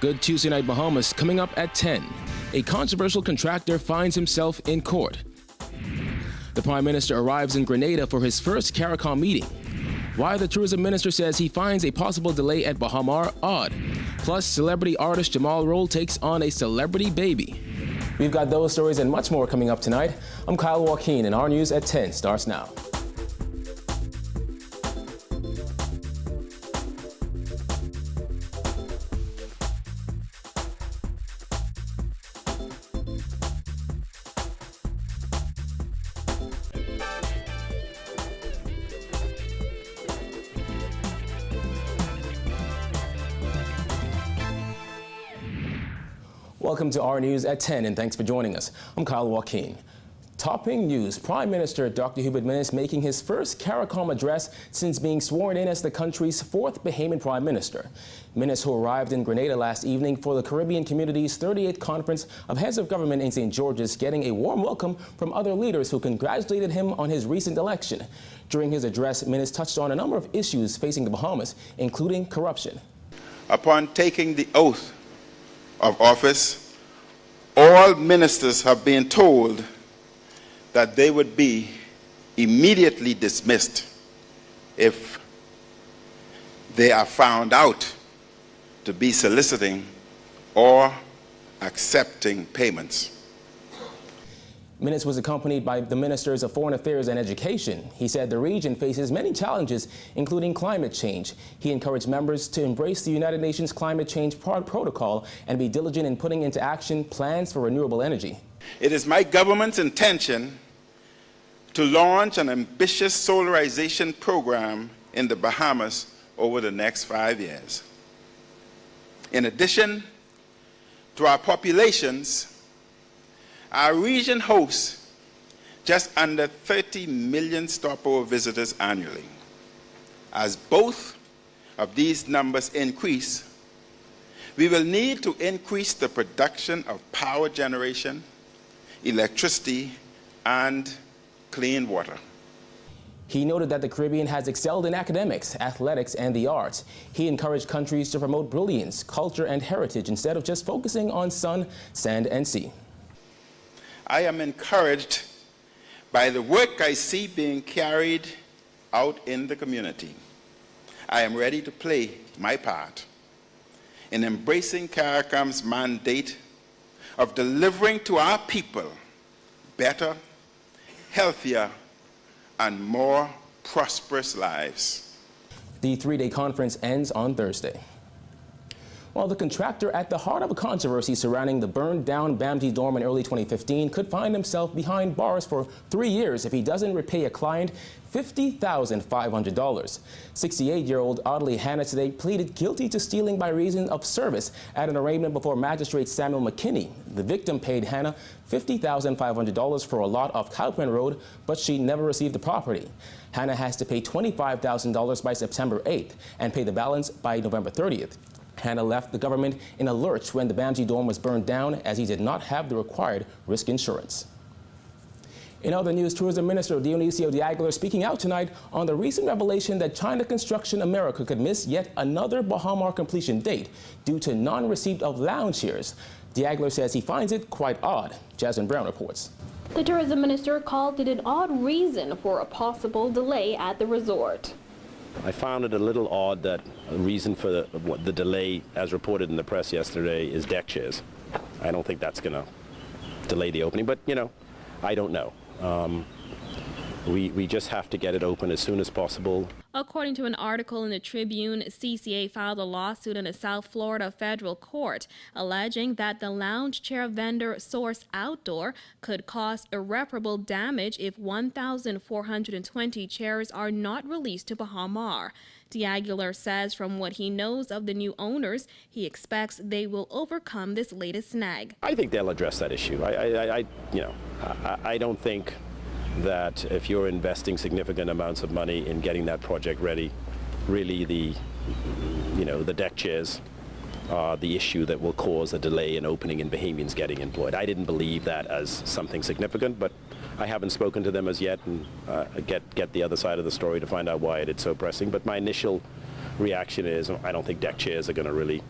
Good Tuesday Night Bahamas coming up at 10. A controversial contractor finds himself in court. The Prime Minister arrives in Grenada for his first CARICOM meeting. Why the tourism minister says he finds a possible delay at Bahamar odd. Plus, celebrity artist Jamal Roll takes on a celebrity baby. We've got those stories and much more coming up tonight. I'm Kyle Joaquin, and our news at 10 starts now. Welcome to our news at 10, and thanks for joining us. I'm Kyle Joaquin. Topping news, Prime Minister Dr. Hubert Minnis making his first CARICOM address since being sworn in as the country's fourth Bahamian Prime Minister. Minnis, who arrived in Grenada last evening for the Caribbean Community's 38th Conference of Heads of Government in St. George's, getting a warm welcome from other leaders who congratulated him on his recent election. During his address, Minnis touched on a number of issues facing the Bahamas, including corruption. Upon taking the oath of office, all ministers have been told that they would be immediately dismissed if they are found out to be soliciting or accepting payments. Minnis was accompanied by the Ministers of Foreign Affairs and Education. He said the region faces many challenges, including climate change. He encouraged members to embrace the United Nations Climate Change Protocol and be diligent in putting into action plans for renewable energy. It is my government's intention to launch an ambitious solarization program in the Bahamas over the next 5 years. In addition to our populations, our region hosts just under 30 million stopover visitors annually. As both of these numbers increase, we will need to increase the production of power generation, electricity, and clean water. He noted that the Caribbean has excelled in academics, athletics, and the arts. He encouraged countries to promote brilliance, culture, and heritage instead of just focusing on sun, sand, and sea. I am encouraged by the work I see being carried out in the community. I am ready to play my part in embracing CARICOM's mandate of delivering to our people better, healthier, and more prosperous lives. The three-day conference ends on Thursday. While the contractor at the heart of a controversy surrounding the burned-down BAMSI dorm in early 2015 could find himself behind bars for 3 years if he doesn't repay a client $50,500. 68-year-old Audley Hannah today pleaded guilty to stealing by reason of service at an arraignment before Magistrate Samuel McKinney. The victim paid Hannah $50,500 for a lot off Cowpen Road, but she never received the property. Hannah has to pay $25,000 by September 8th and pay the balance by November 30th. Hannah left the government in a lurch when the BAMSI dorm was burned down, as he did not have the required risk insurance. In other news, Tourism Minister Dionisio de Aguilar speaking out tonight on the recent revelation that China Construction America could miss yet another Bahamar completion date due to non-receipt of lounge chairs. De Aguilar says he finds it quite odd. Jasmine Brown reports. The tourism minister called it an odd reason for a possible delay at the resort. I found it a little odd that a reason for the delay, as reported in the press yesterday, is deck chairs. I don't think that's going to delay the opening, but, you know, I don't know. We just have to get it open as soon as possible. According to an article in the Tribune, CCA filed a lawsuit in a South Florida federal court alleging that the lounge chair vendor Source Outdoor could cause irreparable damage if 1,420 chairs are not released to Bahamar. De Aguilar says from what he knows of the new owners, he expects they will overcome this latest snag. I think they'll address that issue. I don't think that if you're investing significant amounts of money in getting that project ready, really the deck chairs are the issue that will cause a delay in opening and Bahamians getting employed. I didn't believe that as something significant, but I haven't spoken to them as yet and get the other side of the story to find out why it's so pressing. But my initial reaction is I don't think deck chairs are going to really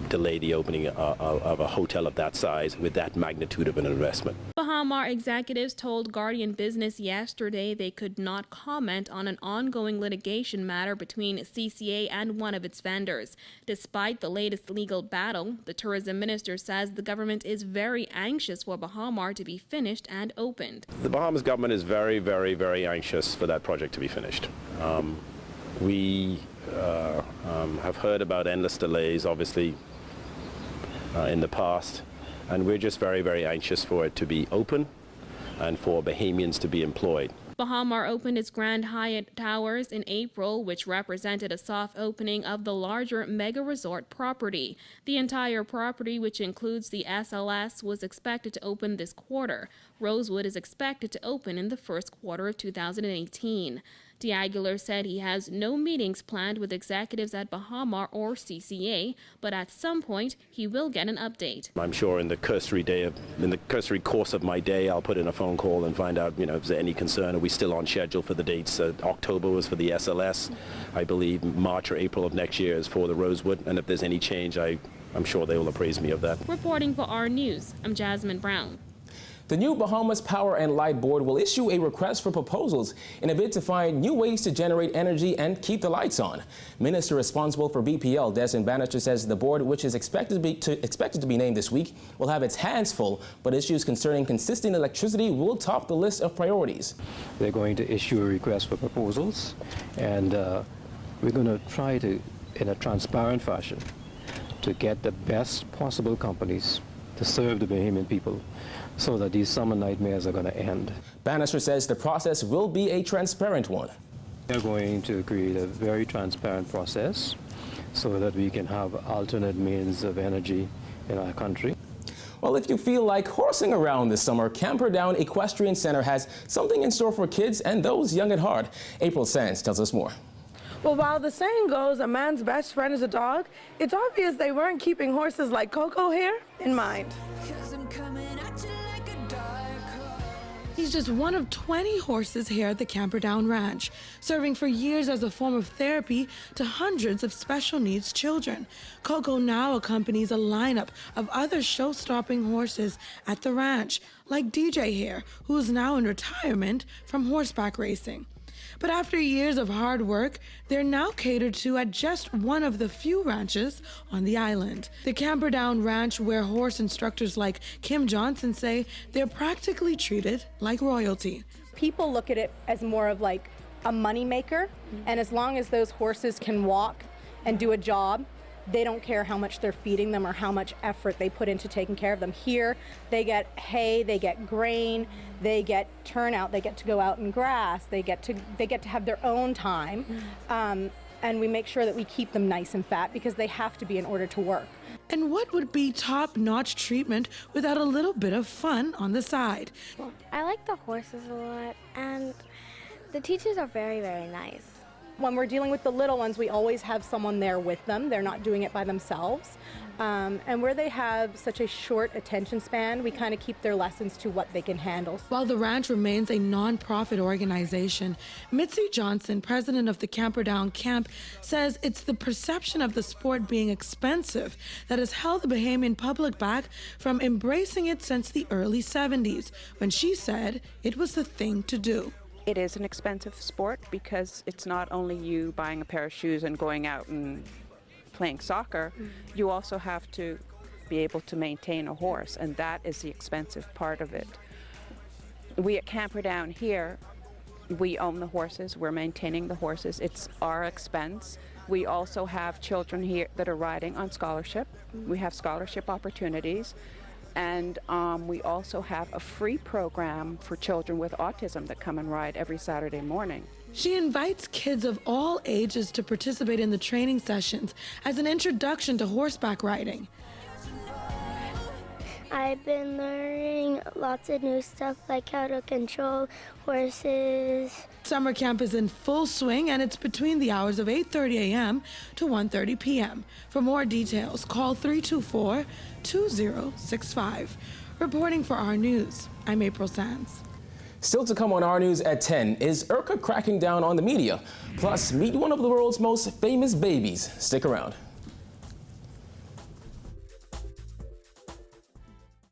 delay the opening of a hotel of that size with that magnitude of an investment. Bahamar executives told Guardian Business yesterday they could not comment on an ongoing litigation matter between CCA and one of its vendors. Despite the latest legal battle, the tourism minister says the government is very anxious for Bahamar to be finished and opened. The Bahamas government is very, very, very anxious for that project to be finished. We have heard about endless delays, obviously, in the past, and we're just very, very anxious for it to be open and for Bahamians to be employed. Bahamar opened its Grand Hyatt Towers in April, which represented a soft opening of the larger mega resort property. The entire property, which includes the SLS, was expected to open this quarter. Rosewood is expected to open in the first quarter of 2018. D'Aguilar said he has no meetings planned with executives at Bahamar or CCA, but at some point he will get an update. I'm sure in the cursory course of my day, I'll put in a phone call and find out, if there's any concern. Are we still on schedule for the dates? October was for the SLS. I believe March or April of next year is for the Rosewood. And if there's any change, I'm sure they will appraise me of that. Reporting for our News, I'm Jasmine Brown. The new Bahamas Power and Light Board will issue a request for proposals in a bid to find new ways to generate energy and keep the lights on. Minister responsible for BPL, Desmond Bannister, says the board, which is expected to be named this week, will have its hands full, but issues concerning consistent electricity will top the list of priorities. They're going to issue a request for proposals, and we're going to try to, in a transparent fashion, to get the best possible companies to serve the Bahamian people, so that these summer nightmares are going to end. Bannister says the process will be a transparent one. We're going to create a very transparent process so that we can have alternate means of energy in our country. Well, if you feel like horsing around this summer, Camperdown Equestrian Center has something in store for kids and those young at heart. April Sands tells us more. Well, while the saying goes, a man's best friend is a dog, it's obvious they weren't keeping horses like Coco here in mind. He's just one of 20 horses here at the Camperdown Ranch, serving for years as a form of therapy to hundreds of special needs children. Coco now accompanies a lineup of other show-stopping horses at the ranch, like DJ here, who is now in retirement from horseback racing. But after years of hard work, they're now catered to at just one of the few ranches on the island. The Camperdown Ranch, where horse instructors like Kim Johnson say they're practically treated like royalty. People look at it as more of like a moneymaker, and as long as those horses can walk and do a job, they don't care how much they're feeding them or how much effort they put into taking care of them. Here, they get hay, they get grain, they get turnout, they get to go out in grass, they get to have their own time, and we make sure that we keep them nice and fat because they have to be in order to work. And what would be top-notch treatment without a little bit of fun on the side? Well, I like the horses a lot, and the teachers are very, very nice. When we're dealing with the little ones, we always have someone there with them. They're not doing it by themselves. And where they have such a short attention span, we kind of keep their lessons to what they can handle. While the ranch remains a non-profit organization, Mitzi Johnson, president of the Camperdown Camp, says it's the perception of the sport being expensive that has held the Bahamian public back from embracing it since the early 70s, when she said it was the thing to do. It is an expensive sport because it's not only you buying a pair of shoes and going out and playing soccer, you also have to be able to maintain a horse, and that is the expensive part of it. We at Camperdown here, we own the horses, we're maintaining the horses, it's our expense. We also have children here that are riding on scholarship. We have scholarship opportunities. And we also have a free program for children with autism that come and ride every Saturday morning. She invites kids of all ages to participate in the training sessions as an introduction to horseback riding. I've been learning lots of new stuff, like how to control horses. Summer camp is in full swing, and it's between the hours of 8:30 a.m. to 1:30 p.m. For more details, call 324-2065. Reporting for our News, I'm April Sands. Still to come on our News at 10, is IRCA cracking down on the media? Plus, meet one of the world's most famous babies. Stick around.